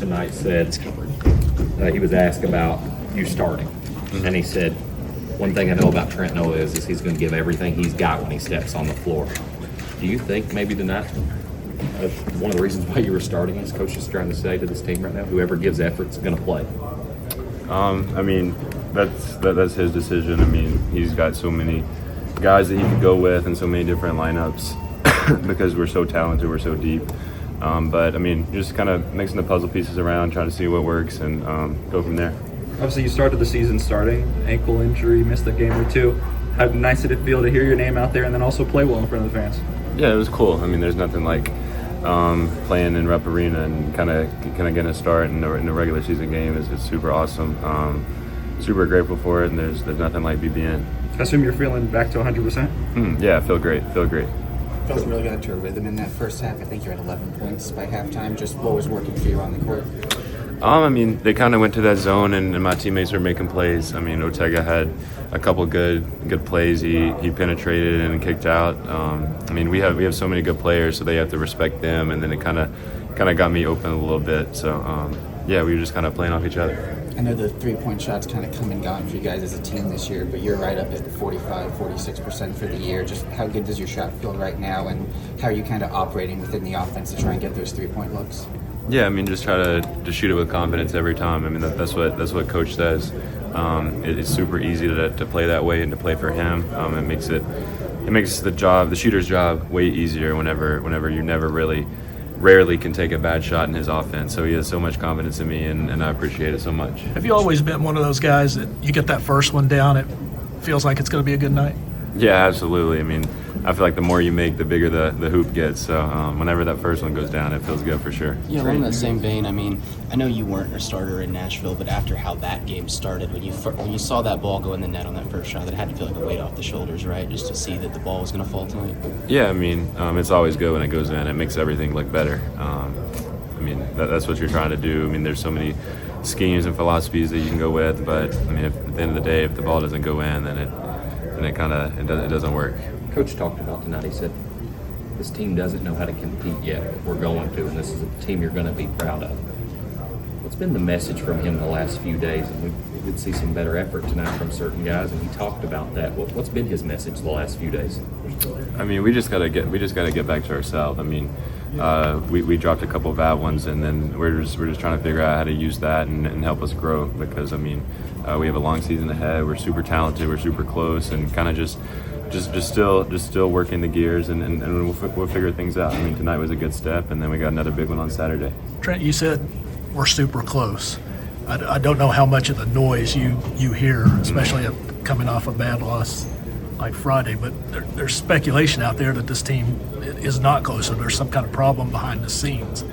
tonight said he was asked about you starting, and he said, one thing I know about Trent Oweh is he's going to give everything he's got when he steps on the floor. Do you think maybe tonight one of the reasons why you were starting is Coach is trying to say to this team right now, whoever gives effort is going to play? I mean, that's his decision. I mean, he's got so many guys that he could go with and so many different lineups because we're so talented, we're so deep. But I mean, just kind of mixing the puzzle pieces around, trying to see what works, and go from there. Obviously, you started the season starting, ankle injury, missed a game or two. How nice did it feel to hear your name out there and then also play well in front of the fans? Yeah, it was cool. I mean, there's nothing like playing in Rep Arena and kind of getting a start in a regular season game is super awesome. Super grateful for it, and there's nothing like BBN. I assume you're feeling back to 100%? Yeah, feel great. Felt really got into a rhythm in that first half. I think you're at 11 points by halftime. Just what was working for you on the court? I mean, they kind of went to that zone, and my teammates were making plays. I mean, Otega had a couple good plays. He penetrated and kicked out. I mean, we have so many good players, so they have to respect them. And then it kind of got me open a little bit. So yeah, we were just kind of playing off each other. I know the three-point shots kind of come and gone for you guys as a team this year, but you're right up at 45-46% for the year. Just how good does your shot feel right now, and how are you kind of operating within the offense to try and get those three-point looks? Yeah, I mean, just try to shoot it with confidence every time. I mean, that's what Coach says. It's super easy to play that way and to play for him. It makes the shooter's job way easier whenever you rarely can take a bad shot in his offense. So he has so much confidence in me, and I appreciate it so much. Have you always been one of those guys that you get that first one down, it feels like it's going to be a good night? Yeah, absolutely. I mean, I feel like the more you make, the bigger the hoop gets. So whenever that first one goes down, it feels good for sure. Yeah, along that same vein, I mean, I know you weren't a starter in Nashville, but after how that game started, when you saw that ball go in the net on that first shot, that had to feel like a weight off the shoulders, right? Just to see that the ball was going to fall tonight. Yeah, I mean, it's always good when it goes in. It makes everything look better. I mean, that's what you're trying to do. I mean, there's so many schemes and philosophies that you can go with, but I mean, at the end of the day, if the ball doesn't go in, then it doesn't work. Coach talked about tonight. He said, this team doesn't know how to compete yet. We're going to, and this is a team you're going to be proud of. What's been the message from him the last few days? And we did see some better effort tonight from certain guys, and he talked about that. What's been his message the last few days? I mean, we just gotta get back to ourselves. I mean, we dropped a couple of bad ones, and then we're just trying to figure out how to use that and help us grow. Because I mean, we have a long season ahead. We're super talented. We're super close, and kind of just still working the gears, and we'll figure things out. I mean, tonight was a good step, and then we got another big one on Saturday. Trent, you said we're super close. I don't know how much of the noise you hear, especially coming off a bad loss like Friday, but there's speculation out there that this team is not close, or there's some kind of problem behind the scenes.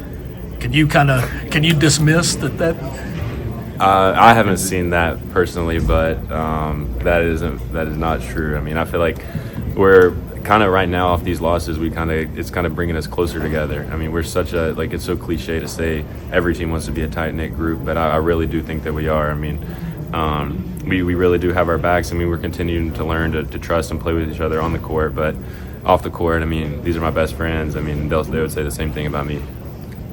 Can you dismiss that? I haven't seen that personally, but that is not true. I mean, I feel like we're kind of right now off these losses. It's kind of bringing us closer together. I mean, we're such a it's so cliche to say every team wants to be a tight knit group, but I really do think that we are. I mean, we really do have our backs. I mean, we're continuing to learn to trust and play with each other on the court, but off the court, I mean, these are my best friends. I mean, they would say the same thing about me.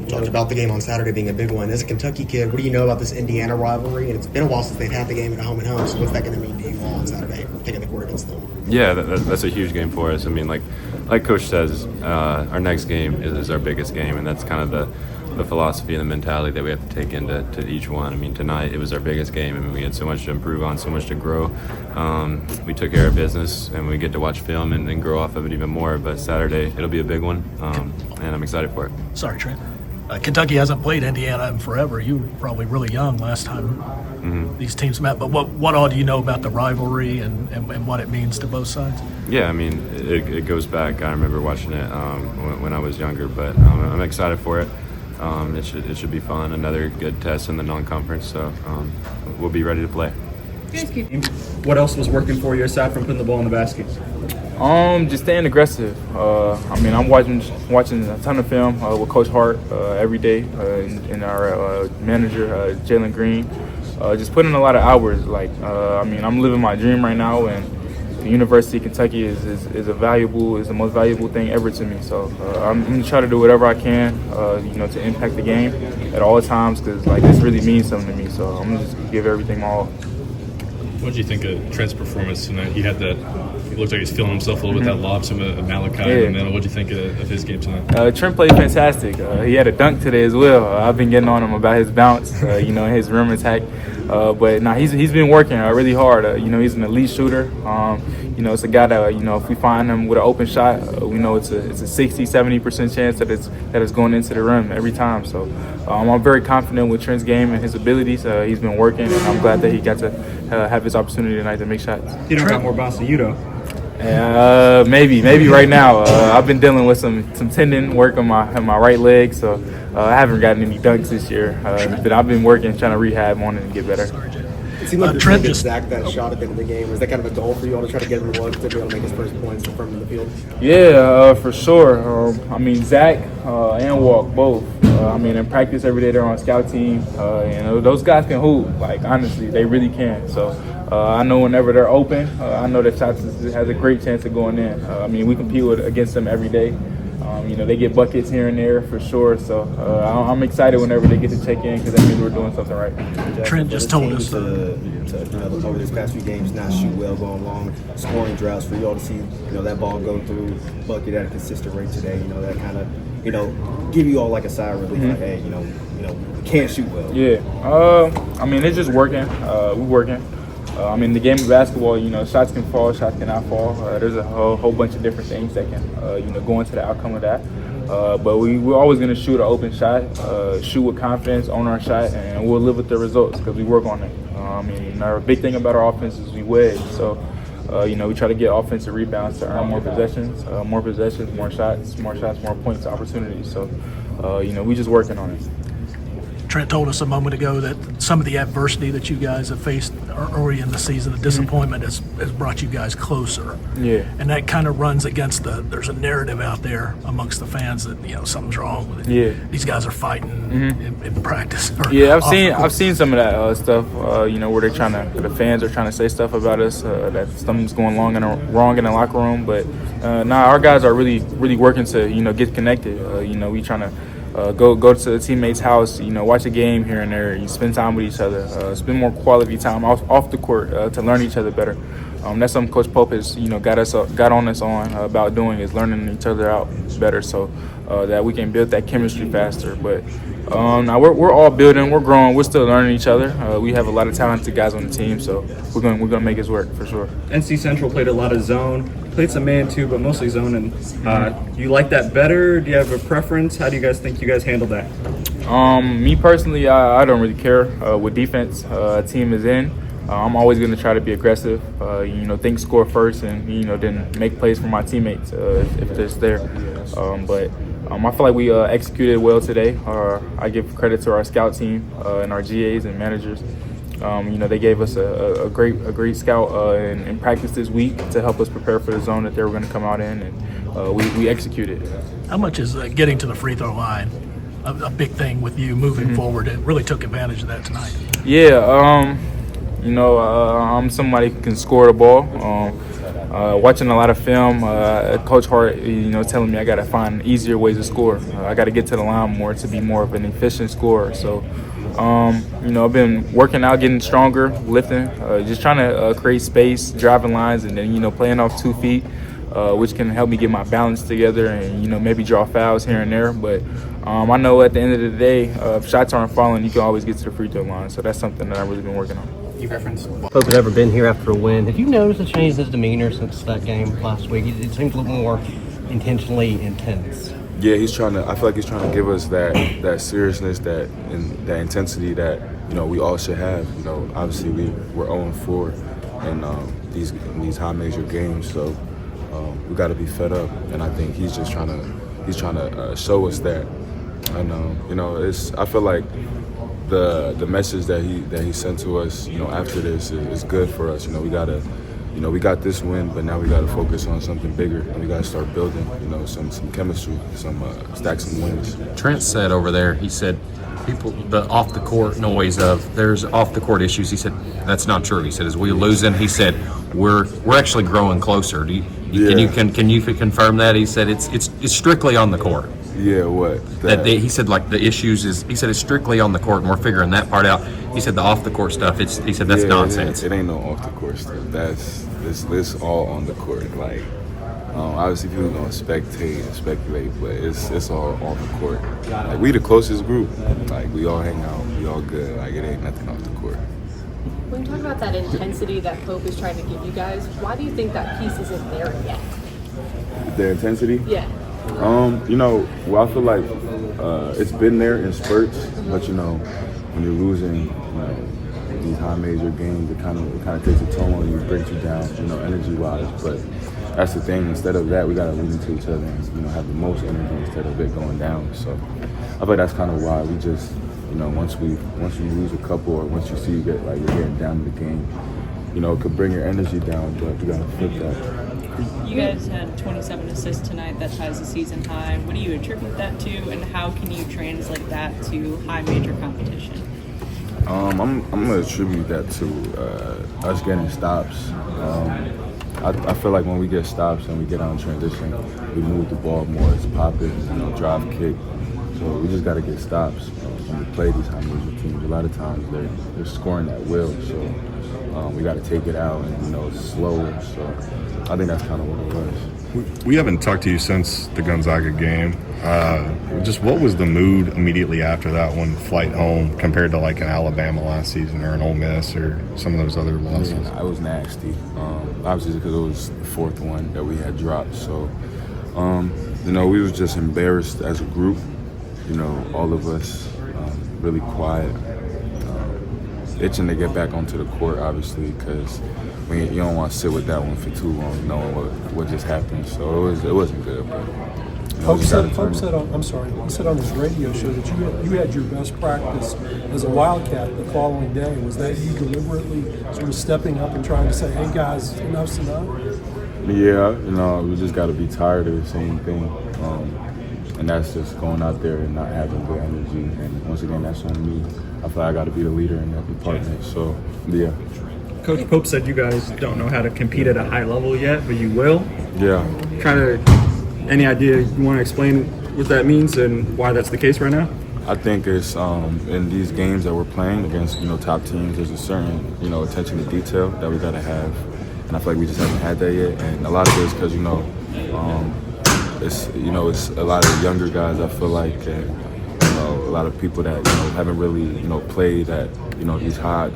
Talked about the game on Saturday being a big one. As a Kentucky kid, what do you know about this Indiana rivalry? And it's been a while since they've had the game at home and home. So what's that going to mean to you all on Saturday, taking the court against them? Yeah, that's a huge game for us. I mean, like Coach says, our next game is our biggest game, and that's kind of the philosophy and the mentality that we have to take into each one. I mean, tonight it was our biggest game. I mean, we had so much to improve on, so much to grow. We took care of business, and we get to watch film and grow off of it even more. But Saturday, it'll be a big one, and I'm excited for it. Sorry, Trent. Kentucky hasn't played Indiana in forever. You were probably really young last time these teams met. But what all do you know about the rivalry and what it means to both sides? Yeah, I mean, it goes back. I remember watching it when I was younger, but I'm excited for it. It should be fun. Another good test in the non-conference, so we'll be ready to play. What else was working for you aside from putting the ball in the basket? Just staying aggressive. I mean, I'm watching a ton of film with Coach Hart every day, and our manager Jalen Green. Just putting in a lot of hours. I mean, I'm living my dream right now, and the University of Kentucky is the most valuable thing ever to me. So I'm going to try to do whatever I can, to impact the game at all times, because like this really means something to me. So I'm going to just give everything my all. What did you think of Trent's performance tonight? He had that. He looked like he's feeling himself a little bit. That lob to Malachi in the middle. What did you think of his game tonight? Trent played fantastic. He had a dunk today as well. I've been getting on him about his bounce, his rim attack. But he's been working really hard. He's an elite shooter. It's a guy that if we find him with an open shot, we know it's a 60-70% chance that it's going into the rim every time. So I'm very confident with Trent's game and his abilities. He's been working, and I'm glad that he got to have his opportunity tonight to make shots. You don't got more bounce than you, though. Maybe right now. I've been dealing with some tendon work on my right leg, so I haven't gotten any dunks this year. But I've been working, trying to rehab on it and get better. It seemed like Trent just Zach that shot at the end of the game. Was that kind of a goal for you all to try to get him to look to be able to make his first points from the field? Yeah, for sure. Zach and Walk both. In practice every day they're on scout team. Those guys can hoop. Like honestly, they really can. So I know whenever they're open, I know that shots has a great chance of going in. We compete against them every day. They get buckets here and there for sure. So I'm excited whenever they get to check in, because that means we're doing something right. Trent just told us. Over these past few games, not shoot well, going long, scoring droughts, for you all to see, that ball go through bucket at a consistent rate today. That kind of, give you all like a sigh of relief, like, hey, we can't shoot well. Yeah. It's just working. We're working. The game of basketball, shots can fall, shots cannot fall. There's a whole bunch of different things that can, go into the outcome of that. But we're always going to shoot an open shot, shoot with confidence, own our shot, and we'll live with the results because we work on it. Our big thing about our offense is we wedge. So, we try to get offensive rebounds to earn more possessions, more shots, more points, opportunities. So, we just working on it. Trent told us a moment ago that some of the adversity that you guys have faced early in the season, the disappointment has brought you guys closer. Yeah. And that kind of runs against there's a narrative out there amongst the fans that, something's wrong with it. Yeah. These guys are fighting in practice. Yeah, I've seen some of that stuff, where the fans are trying to say stuff about us, that something's going wrong in the locker room. But our guys are really, really working to, get connected. We trying to go to the teammate's house, watch a game here and there. You spend time with each other, spend more quality time off the court to learn each other better. That's something Coach Pope has, got on us about doing, is learning each other out better, so that we can build that chemistry faster. But now we're all building, we're growing, we're still learning each other. We have a lot of talented guys on the team, so we're gonna make this work for sure. NC Central played a lot of zone, played some man too, but mostly zone. And you like that better? Do you have a preference? How do you guys think you guys handled that? Me personally, I don't really care what defense a team is in. I'm always going to try to be aggressive, think score first, and then make plays for my teammates if they're there. But I feel like we executed well today. I give credit to our scout team and our GAs and managers. They gave us a great scout in practice this week to help us prepare for the zone that they were going to come out in, and we executed. How much is getting to the free throw line a big thing with you moving forward, and really took advantage of that tonight? Yeah, I'm somebody who can score the ball. Watching a lot of film, Coach Hart, telling me I got to find easier ways to score. I got to get to the line more to be more of an efficient scorer. So, I've been working out, getting stronger, lifting, just trying to create space, driving lines, and then, playing off 2 feet, which can help me get my balance together and, maybe draw fouls here and there. But I know at the end of the day, if shots aren't falling, you can always get to the free throw line. So that's something that I've really been working on. You referenced Pope has ever been here after a win. Have you noticed a change in his demeanor since that game last week? It seems a little more intentionally intense. Yeah, I feel like he's trying to give us that seriousness, that intensity that, we all should have. Obviously we're 0-4 in these high major games, so we got to be fed up. And I think he's trying to show us that. And I feel like the message that he sent to us, after this is good for us. We got this win, but now we got to focus on something bigger, and we got to start building, some chemistry, stack some wins. Trent said over there, he said, the off the court noise of there's off the court issues. He said that's not true. He said as we're losing, he said we're actually growing closer. Can you confirm that? He said it's strictly on the court. Yeah, what? He said like the issues he said it's strictly on the court, and we're figuring that part out. He said the off the court stuff. He said that's nonsense. It ain't no off the court stuff. It's all on the court. Like obviously people gonna spectate and speculate, but it's all on the court. Like we the closest group. Like we all hang out, we all good. Like it ain't nothing off the court. When you talk about that intensity that Pope is trying to give you guys, why do you think that piece isn't there yet? The intensity? Yeah. Well, I feel like it's been there in spurts, but when you're losing, these high major games, it kind of takes a toll on you, breaks you down, energy wise. But that's the thing. Instead of that, we gotta lean into each other and have the most energy instead of it going down. So I feel like that's kind of why we just, once we lose a couple, or once you see you're getting down to the game, it could bring your energy down, but you gotta flip that. You guys had 27 assists tonight. That ties the season high. What do you attribute that to, and how can you translate that to high major competition? I'm gonna attribute that to us getting stops. I feel like when we get stops and we get on transition, we move the ball more. It's popping, drive, kick. So we just got to get stops when we play these high major teams. A lot of times they're scoring at will, so we got to take it out and it's slower. So I think that's kind of what it was. We haven't talked to you since the Gonzaga game. Just what was the mood immediately after that one flight home compared to like an Alabama last season or an Ole Miss or some of those other losses? Yeah, it was nasty. Obviously because it was the fourth one that we had dropped. So, we was just embarrassed as a group. All of us really quiet, itching to get back onto the court, obviously, because you don't want to sit with that one for too long, knowing what just happened. So it wasn't good. But Pope said on his radio show that you had your best practice as a Wildcat the following day. Was that you deliberately sort of stepping up and trying to say, "Hey guys, enough's enough"? Yeah, we just got to be tired of the same thing. And that's just going out there and not having good energy. And once again, that's on me. I feel like I got to be the leader in that department. So, yeah. Coach Pope said you guys don't know how to compete at a high level yet, but you will. Yeah. Any idea you want to explain what that means and why that's the case right now? I think it's in these games that we're playing against top teams, there's a certain attention to detail that we got to have, and I feel like we just haven't had that yet. And a lot of it is because it's a lot of younger guys. I feel like a lot of people that haven't really played at these high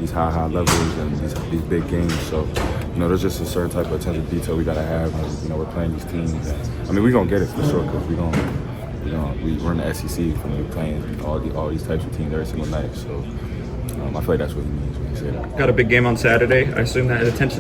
levels and these big games. So there's just a certain type of attention to detail we gotta have when we're playing these teams. I mean, we're gonna get it for sure because we're in the SEC and we're playing all these types of teams every single night. So I feel like that's what he means when he said that. Got a big game on Saturday. I assume that attention